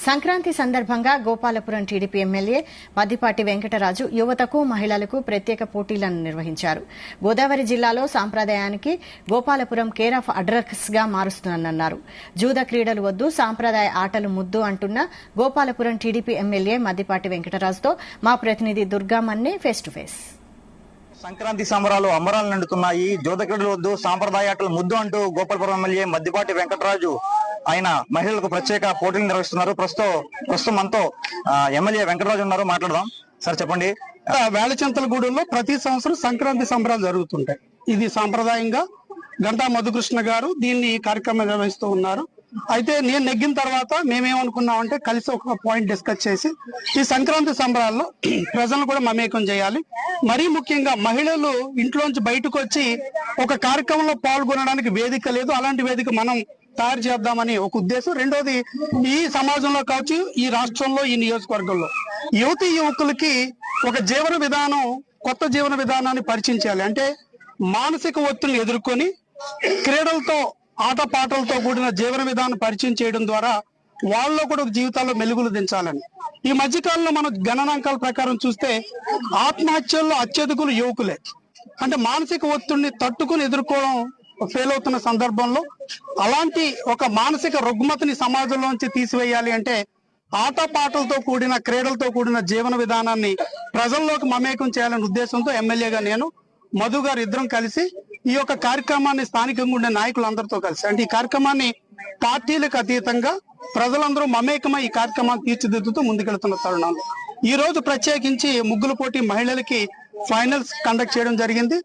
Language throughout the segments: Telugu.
సంక్రాంతి సందర్భంగా గోపాలపురం టీడీపీ ఎమ్మెల్యే మద్దిపాటి వెంకటరాజు యువతకు మహిళలకు ప్రత్యేక పోటీలను నిర్వహించారు. గోదావరి జిల్లాలో సాంప్రదాయానికి గోపాలపురం కేర్ ఆఫ్ అడ్రస్ గా మారుస్తున్నానన్నారు. జూద క్రీడలు వద్దు, సాంప్రదాయ ఆటలు ముద్దు అంటున్న గోపాలపురం టీడీపీ ఎమ్మెల్యే మద్దిపాటి వెంకటరాజుతో మా ప్రతినిధి దుర్గామణి ఫేస్ టు ఫేస్. సంక్రాంతి సంబరాలు అంబరాలు నిండుతున్నాయి. జూద క్రీడలు వద్దు, సాంప్రదాయ ఆటలు ముద్దు అంటూ గోపాలపురం ఎమ్మెల్యే మద్దిపాటి వెంకటరాజు ఆయన మహిళలకు ప్రత్యేక పోటీలు నిర్వహిస్తున్నారు. ప్రస్తుతం మనతో ఎమ్మెల్యే వెంకటరాజు ఉన్నారు, మాట్లాడదాం. సార్ చెప్పండి, వేళచింతలగూడెంలో ప్రతి సంవత్సరం సంక్రాంతి సంబరాలు జరుగుతుంటాయి. ఇది సాంప్రదాయంగా గంటా మధుకృష్ణ గారు దీన్ని కార్యక్రమం నిర్వహిస్తూ ఉన్నారు. అయితే నేను నెగ్గిన తర్వాత మేమేమనుకున్నామంటే కలిసి ఒక పాయింట్ డిస్కస్ చేసి ఈ సంక్రాంతి సంబరాల్లో ప్రజలను కూడా మమేకం చేయాలి. మరీ ముఖ్యంగా మహిళలు ఇంట్లోంచి బయటకు వచ్చి ఒక కార్యక్రమంలో పాల్గొనడానికి వేదిక లేదు, అలాంటి వేదిక మనం తయారు చేద్దామని ఒక ఉద్దేశం. రెండోది, ఈ సమాజంలో కావచ్చు, ఈ రాష్ట్రంలో, ఈ నియోజకవర్గంలో యువతి యువకులకి ఒక జీవన విధానం, కొత్త జీవన విధానాన్ని పరిచయం చేయాలి. అంటే మానసిక ఒత్తిడిని ఎదుర్కొని క్రీడలతో, ఆటపాటలతో కూడిన జీవన విధానం పరిచయం చేయడం ద్వారా వాళ్ళలో కూడా జీవితాల్లో మెలుగులు దించాలని. ఈ మధ్యకాలంలో మనం గణనాంకాల ప్రకారం చూస్తే ఆత్మహత్యల్లో అత్యధికులు యువకులే. అంటే మానసిక ఒత్తిడిని తట్టుకుని ఎదుర్కోవడం ఫెయిల్ అవుతున్న సందర్భంలో అలాంటి ఒక మానసిక రుగ్మతని సమాజంలోంచి తీసివేయాలి అంటే ఆటపాటలతో కూడిన, క్రీడలతో కూడిన జీవన విధానాన్ని ప్రజల్లోకి మమేకం చేయాలనే ఉద్దేశంతో ఎమ్మెల్యేగా నేను, మధు గారు ఇద్దరం కలిసి ఈ యొక్క కార్యక్రమాన్ని స్థానికంగా ఉండే నాయకులందరితో కలిసి, అంటే ఈ కార్యక్రమాన్ని పార్టీలకు అతీతంగా ప్రజలందరూ మమేకమై ఈ కార్యక్రమాన్ని తీర్చిదిద్దుతూ ముందుకెళ్తున్న తరుణంలో ఈ రోజు ప్రత్యేకించి ముగ్గుల పోటీ మహిళలకి ఫైనల్స్ కండక్ట్ చేయడం జరిగింది.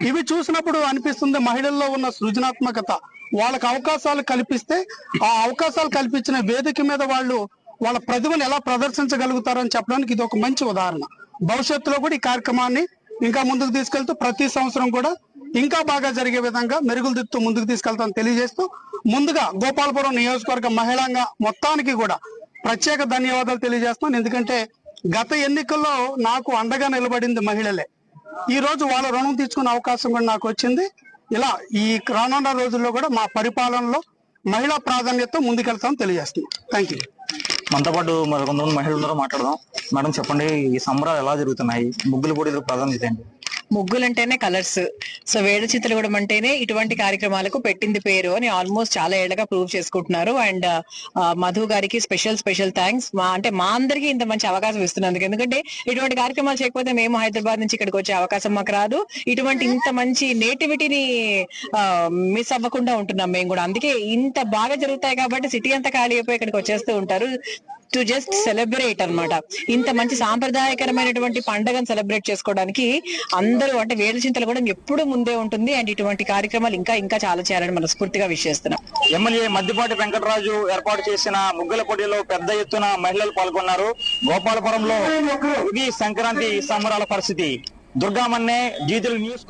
ఇవి చూసినప్పుడు అనిపిస్తుంది, మహిళల్లో ఉన్న సృజనాత్మకత, వాళ్ళకి అవకాశాలు కల్పిస్తే ఆ అవకాశాలు కల్పించిన వేదిక మీద వాళ్ళు వాళ్ళ ప్రతిభను ఎలా ప్రదర్శించగలుగుతారని చెప్పడానికి ఇది ఒక మంచి ఉదాహరణ. భవిష్యత్తులో కూడా ఈ కార్యక్రమాన్ని ఇంకా ముందుకు తీసుకెళ్తూ ప్రతి సంవత్సరం కూడా ఇంకా బాగా జరిగే విధంగా మెరుగులు దిద్దుతూ ముందుకు తీసుకెళ్తామని తెలియజేస్తూ, ముందుగా గోపాలపురం నియోజకవర్గ మహిళాంగ మొత్తానికి కూడా ప్రత్యేక ధన్యవాదాలు తెలియజేస్తున్నాను. ఎందుకంటే గత ఎన్నికల్లో నాకు అండగా నిలబడింది మహిళలే. ఈ రోజు వాళ్ళ రుణం తీర్చుకునే అవకాశం కూడా నాకు వచ్చింది. ఇలా ఈ రానున్న రోజుల్లో కూడా మా పరిపాలనలో మహిళా ప్రాధాన్యతతో ముందుకెళ్తామని తెలియజేస్తున్నాం. Thank you. మనతో పాటు మరి కొంతమంది మహిళలు ఉన్నారో మాట్లాడదాం. మేడం చెప్పండి, ఈ సంబరాలు ఎలా జరుగుతున్నాయి? ముగ్గుల పోటీలకు ప్రాధాన్యత ఏంటి? ముగ్గులంటేనే కలర్స్. సో వేడచిత్రగూడెం అంటేనే ఇటువంటి కార్యక్రమాలకు పెట్టింది పేరు అని ఆల్మోస్ట్ చాలా ఏళ్ళగా ప్రూవ్ చేసుకుంటున్నారు. అండ్ మధు గారికి స్పెషల్ థ్యాంక్స్. మా అందరికీ ఇంత మంచి అవకాశం ఇస్తున్నందుకు. ఎందుకంటే ఇటువంటి కార్యక్రమాలు చేయకపోతే మేము హైదరాబాద్ నుంచి ఇక్కడికి వచ్చే అవకాశం మాకు రాదు. ఇటువంటి ఇంత మంచి నేటివిటీని మిస్ అవ్వకుండా ఉంటున్నాం మేము కూడా. అందుకే ఇంత బాగా జరుగుతాయి కాబట్టి సిటీ అంతా ఖాళీ అయిపోయి ఇక్కడికి వచ్చేస్తూ ఉంటారు టు జస్ట్ సెలబ్రేట్ అన్నమాట. ఇంత మంచి సాంప్రదాయకరమైనటువంటి పండుగను సెలబ్రేట్ చేసుకోవడానికి అందరూ, అంటే వేడచింతలు కూడా ఎప్పుడు ముందే ఉంటుంది. అండ్ ఇటువంటి కార్యక్రమాలు ఇంకా చాలా చేయాలని మనస్ఫూర్తిగా విష్ చేస్తున్నాం. ఎమ్మెల్యే మద్దిపాటి వెంకటరాజు ఏర్పాటు చేసిన ముగ్గుల పోటీలో పెద్ద ఎత్తున మహిళలు పాల్గొన్నారు. గోపాలపురంలో ఇది సంక్రాంతి సంబరాల పరిస్థితి. దుర్గామన్నే, జీ తెలుగు న్యూస్.